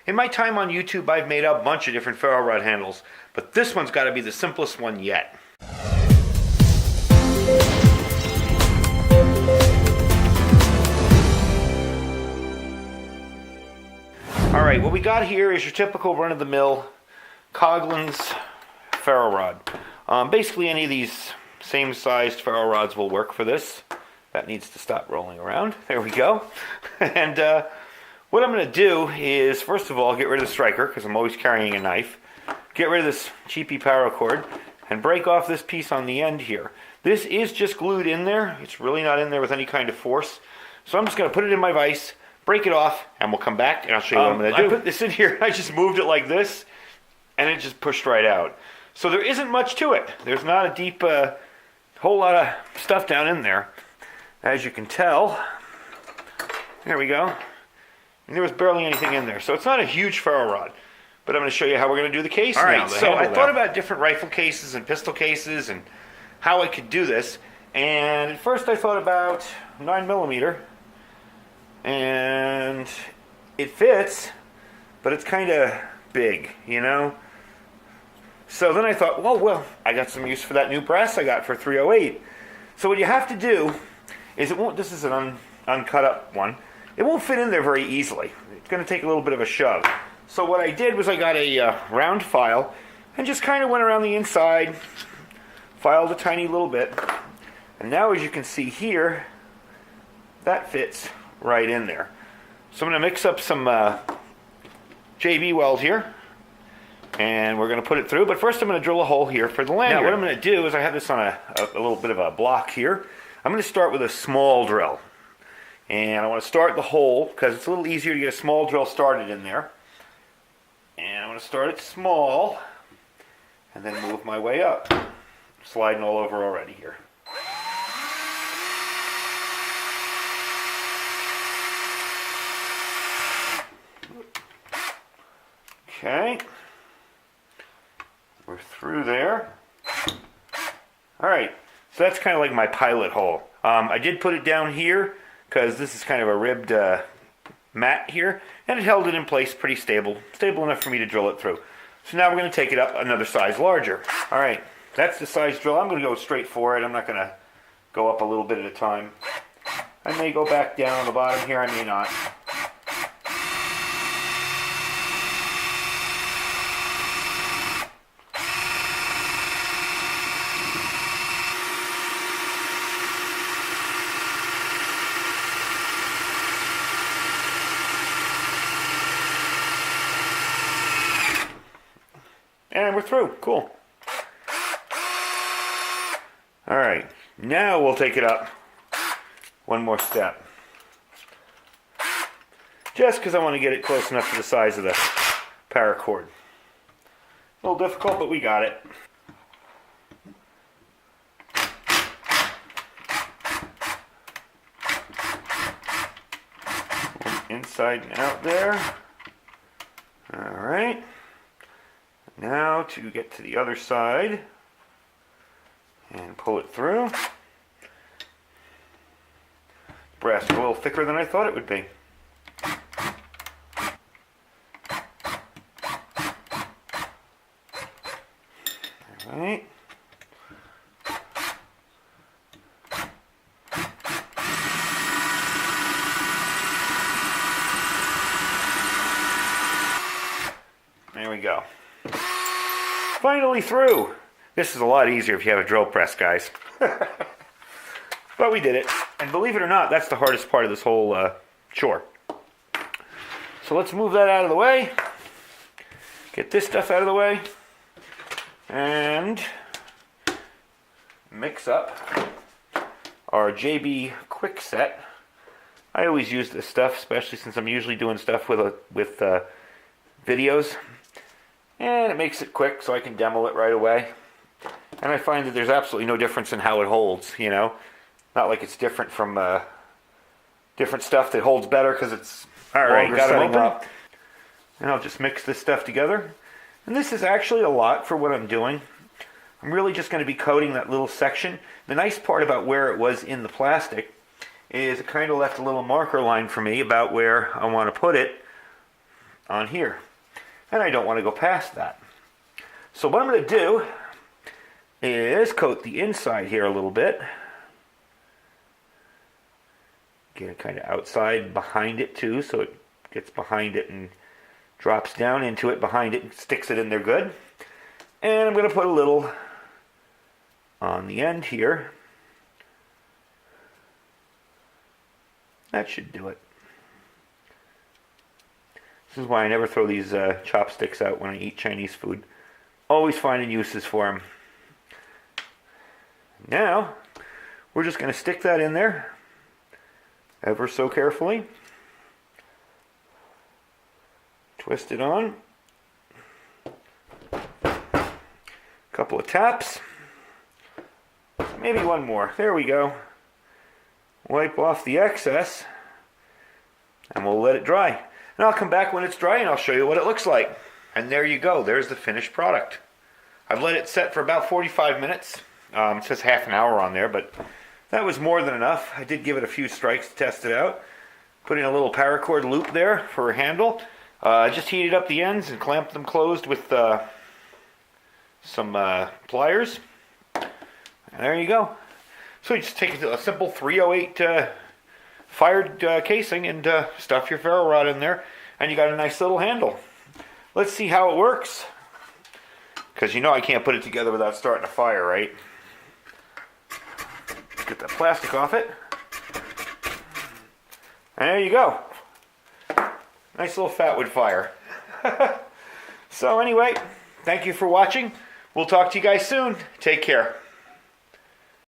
In my time on YouTube, I've made a bunch of different ferro rod handles, but this one's got to be the simplest one yet. Alright, what we got here is your typical run-of-the-mill Coughlin's ferro rod. Basically any of these same sized ferro rods will work for this. That needs to stop rolling around. There we go. And what I'm going to do is, first of all, get rid of the striker, because I'm always carrying a knife. Get rid of this cheapy paracord, and break off this piece on the end here. This is just glued in there. It's really not in there with any kind of force. So I'm just going to put it in my vise, break it off, and we'll come back and I'll show you what I'm going to do. I put this in here, I just moved it like this, and it just pushed right out. So there isn't much to it. There's not a deep, whole lot of stuff down in there. As you can tell, there we go. And there was barely anything in there. So it's not a huge ferro rod. But I'm going to show you how we're going to do the case now. All right, so I thought about different rifle cases and pistol cases and how I could do this. And at first I thought about 9mm. And it fits, but it's kind of big, you know? So then I thought, well, I got some use for that new brass I got for 308. So what you have to do is this is an uncut up one. It won't fit in there very easily. It's going to take a little bit of a shove. So what I did was I got a round file and just kind of went around the inside, filed a tiny little bit. And now as you can see here, that fits right in there. So I'm going to mix up some JB weld here, and we're going to put it through. But first I'm going to drill a hole here for the lanyard. Now what I'm going to do is I have this on a little bit of a block here. I'm going to start with a small drill. And I want to start the hole because it's a little easier to get a small drill started in there. And I'm going to start it small and then move my way up. Sliding all over already here. Okay, we're through there. All right, so that's kind of like my pilot hole. I did put it down here because this is kind of a ribbed mat here, and it held it in place pretty stable enough for me to drill it through. So now we're going to take it up another size larger. All right, that's the size drill. I'm going to go straight for it. I'm not going to go up a little bit at a time. I may go back down on the bottom here, I may not. And we're through. Cool. All right. Now we'll take it up one more step. Just because I want to get it close enough to the size of the paracord. A little difficult, but we got it. Inside and out there. All right. Now to get to the other side and pull it through. Brass is a little thicker than I thought it would be. All right. There we go. Finally through. This is a lot easier if you have a drill press, guys. But we did it. And believe it or not, that's the hardest part of this whole chore. So let's move that out of the way. Get this stuff out of the way. And mix up our JB Quick Set. I always use this stuff, especially since I'm usually doing stuff with videos. And it makes it quick so I can demo it right away. And I find that there's absolutely no difference in how it holds, you know. Not like it's different from different stuff that holds better because it's longer setting up. And I'll just mix this stuff together. And this is actually a lot for what I'm doing. I'm really just going to be coating that little section. The nice part about where it was in the plastic is it kind of left a little marker line for me about where I want to put it on here. And I don't want to go past that. So what I'm going to do is coat the inside here a little bit. Get it kind of outside behind it too, so it gets behind it and drops down into it behind it and sticks it in there good. And I'm going to put a little on the end here. That should do it. This is why I never throw these chopsticks out when I eat Chinese food. Always finding uses for them. Now, we're just going to stick that in there ever so carefully. Twist it on. Couple of taps. Maybe one more. There we go. Wipe off the excess. And we'll let it dry. And I'll come back when it's dry and I'll show you what it looks like. And there you go. There's the finished product. I've let it set for about 45 minutes. It says half an hour on there, but that was more than enough. I did give it a few strikes to test it out. Put in a little paracord loop there for a handle. Just heated up the ends and clamped them closed with some pliers. And there you go. So you just take a simple 308 fired casing and stuff your ferro rod in there, and you got a nice little handle. Let's see how it works. Because you know I can't put it together without starting a fire, right? Get the plastic off it. And there you go. Nice little fatwood fire. So anyway, thank you for watching. We'll talk to you guys soon. Take care.